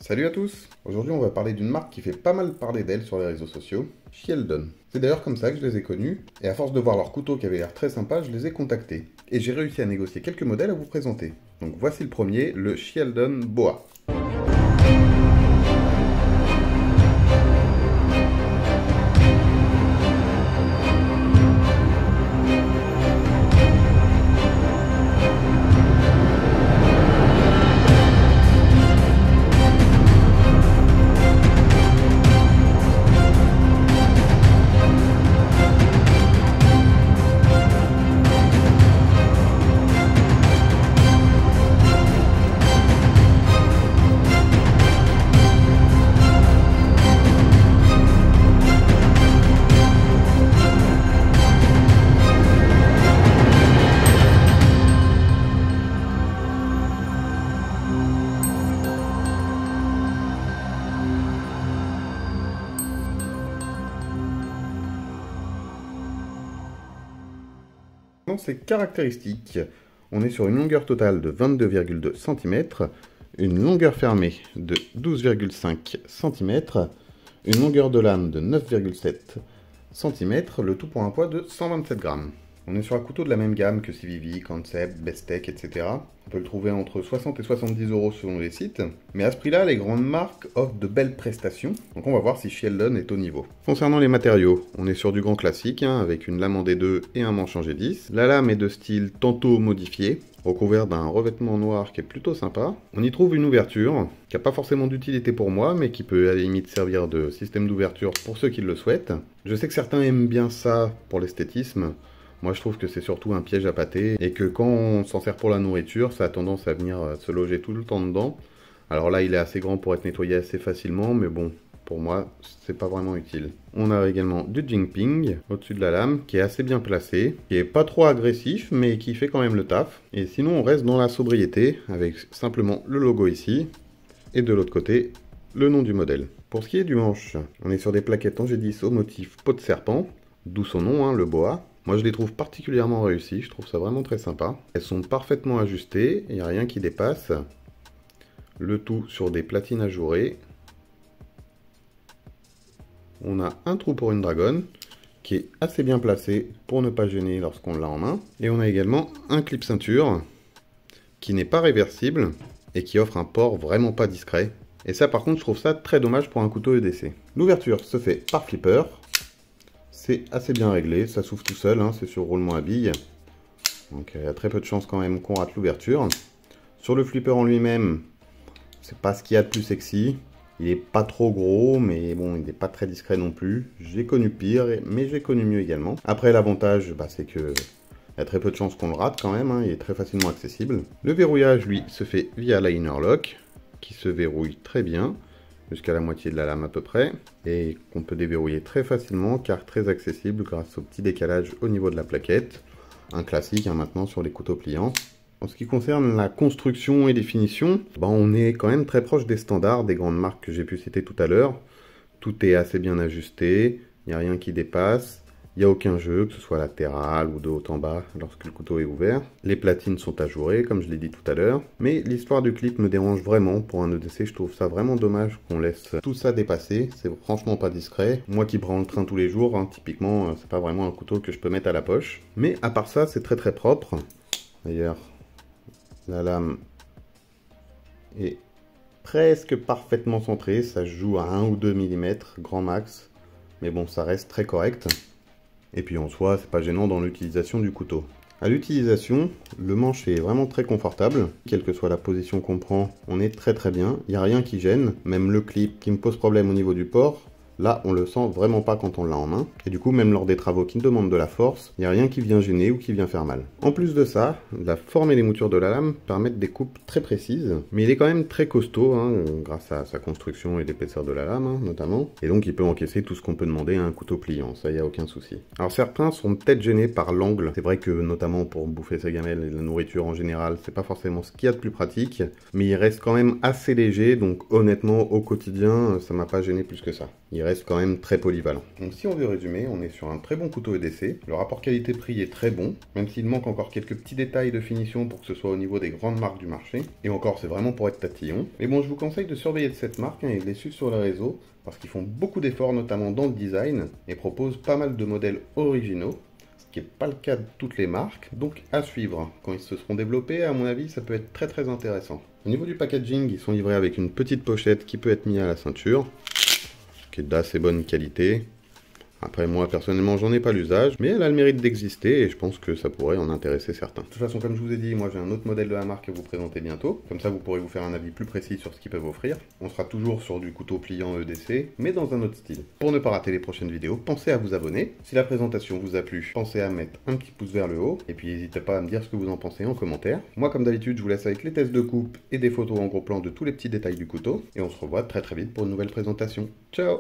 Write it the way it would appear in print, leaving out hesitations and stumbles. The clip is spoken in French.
Salut à tous! Aujourd'hui on va parler d'une marque qui fait pas mal parler d'elle sur les réseaux sociaux, Sheldon. C'est d'ailleurs comme ça que je les ai connus, et à force de voir leur couteau qui avait l'air très sympa, je les ai contactés. Et j'ai réussi à négocier quelques modèles à vous présenter. Donc voici le premier, le Sheldon Boa. Dans ses caractéristiques, on est sur une longueur totale de 22,2 cm, une longueur fermée de 12,5 cm, une longueur de lame de 9,7 cm, le tout pour un poids de 127 grammes. On est sur un couteau de la même gamme que CVV, Concept, Bestech, etc. On peut le trouver entre 60 et 70 € selon les sites. Mais à ce prix-là, les grandes marques offrent de belles prestations. Donc on va voir si Sheldon est au niveau. Concernant les matériaux, on est sur du grand classique, avec une lame en D2 et un manche en G10. La lame est de style tantôt modifié, recouvert d'un revêtement noir qui est plutôt sympa. On y trouve une ouverture, qui n'a pas forcément d'utilité pour moi, mais qui peut à la limite servir de système d'ouverture pour ceux qui le souhaitent. Je sais que certains aiment bien ça pour l'esthétisme. Moi je trouve que c'est surtout un piège à pâté et que quand on s'en sert pour la nourriture, ça a tendance à venir se loger tout le temps dedans. Alors là il est assez grand pour être nettoyé assez facilement, mais bon, pour moi c'est pas vraiment utile. On a également du Jingping au-dessus de la lame qui est assez bien placé, qui est pas trop agressif mais qui fait quand même le taf. Et sinon on reste dans la sobriété avec simplement le logo ici et de l'autre côté le nom du modèle. Pour ce qui est du manche, on est sur des plaquettes en G10 au motif peau de serpent, d'où son nom, le boa. Moi je les trouve particulièrement réussies, je trouve ça vraiment très sympa. Elles sont parfaitement ajustées, il n'y a rien qui dépasse. Le tout sur des platines ajourées. On a un trou pour une dragonne, qui est assez bien placé pour ne pas gêner lorsqu'on l'a en main. Et on a également un clip ceinture, qui n'est pas réversible, et qui offre un port vraiment pas discret. Et ça par contre je trouve ça très dommage pour un couteau EDC. L'ouverture se fait par flipper. C'est assez bien réglé, ça s'ouvre tout seul, c'est sur roulement à billes. Donc il y a très peu de chances quand même qu'on rate l'ouverture. Sur le flipper en lui-même, c'est pas ce qu'il y a de plus sexy. Il est pas trop gros, mais bon, il n'est pas très discret non plus. J'ai connu pire, mais j'ai connu mieux également. Après l'avantage, c'est que il y a très peu de chances qu'on le rate quand même, il est très facilement accessible. Le verrouillage, lui, se fait via liner lock, qui se verrouille très bien. Jusqu'à la moitié de la lame à peu près, et qu'on peut déverrouiller très facilement car très accessible grâce au petit décalage au niveau de la plaquette. Un classique maintenant sur les couteaux pliants. En ce qui concerne la construction et les finitions, on est quand même très proche des standards des grandes marques que j'ai pu citer tout à l'heure. Tout est assez bien ajusté, il n'y a rien qui dépasse. Il n'y a aucun jeu, que ce soit latéral ou de haut en bas lorsque le couteau est ouvert. Les platines sont ajourées, comme je l'ai dit tout à l'heure. Mais l'histoire du clip me dérange vraiment. Pour un EDC, je trouve ça vraiment dommage qu'on laisse tout ça dépasser. C'est franchement pas discret. Moi qui prends le train tous les jours, typiquement, c'est pas vraiment un couteau que je peux mettre à la poche. Mais à part ça, c'est très très propre. D'ailleurs, la lame est presque parfaitement centrée. Ça se joue à 1 ou 2 mm, grand max. Mais bon, ça reste très correct. Et puis en soi, c'est pas gênant dans l'utilisation du couteau. À l'utilisation, le manche est vraiment très confortable. Quelle que soit la position qu'on prend, on est très très bien. Il n'y a rien qui gêne. Même le clip qui me pose problème au niveau du port, là on le sent vraiment pas quand on l'a en main. Et du coup, même lors des travaux qui demandent de la force, il n'y a rien qui vient gêner ou qui vient faire mal. En plus de ça, la forme et les moutures de la lame permettent des coupes très précises. Mais il est quand même très costaud, grâce à sa construction et l'épaisseur de la lame notamment. Et donc il peut encaisser tout ce qu'on peut demander à un couteau pliant, ça y a aucun souci. Alors certains sont peut-être gênés par l'angle. C'est vrai que notamment pour bouffer sa gamelle et la nourriture en général, c'est pas forcément ce qu'il y a de plus pratique. Mais il reste quand même assez léger, donc honnêtement au quotidien, ça m'a pas gêné plus que ça. Il reste quand même très polyvalent. Donc si on veut résumer, on est sur un très bon couteau EDC. Le rapport qualité-prix est très bon, même s'il manque encore quelques petits détails de finition pour que ce soit au niveau des grandes marques du marché. Et encore, c'est vraiment pour être tatillon. Mais bon, je vous conseille de surveiller cette marque et de les suivre sur les réseaux, parce qu'ils font beaucoup d'efforts, notamment dans le design, et proposent pas mal de modèles originaux, ce qui n'est pas le cas de toutes les marques, donc à suivre. Quand ils se seront développés, à mon avis, ça peut être très très intéressant. Au niveau du packaging, ils sont livrés avec une petite pochette qui peut être mise à la ceinture, qui est d'assez bonne qualité. Après, moi, personnellement, j'en ai pas l'usage, mais elle a le mérite d'exister et je pense que ça pourrait en intéresser certains. De toute façon, comme je vous ai dit, moi, j'ai un autre modèle de la marque à vous présenter bientôt. Comme ça, vous pourrez vous faire un avis plus précis sur ce qu'ils peuvent offrir. On sera toujours sur du couteau pliant EDC, mais dans un autre style. Pour ne pas rater les prochaines vidéos, pensez à vous abonner. Si la présentation vous a plu, pensez à mettre un petit pouce vers le haut. Et puis, n'hésitez pas à me dire ce que vous en pensez en commentaire. Moi, comme d'habitude, je vous laisse avec les tests de coupe et des photos en gros plan de tous les petits détails du couteau. Et on se revoit très très vite pour une nouvelle présentation. Ciao!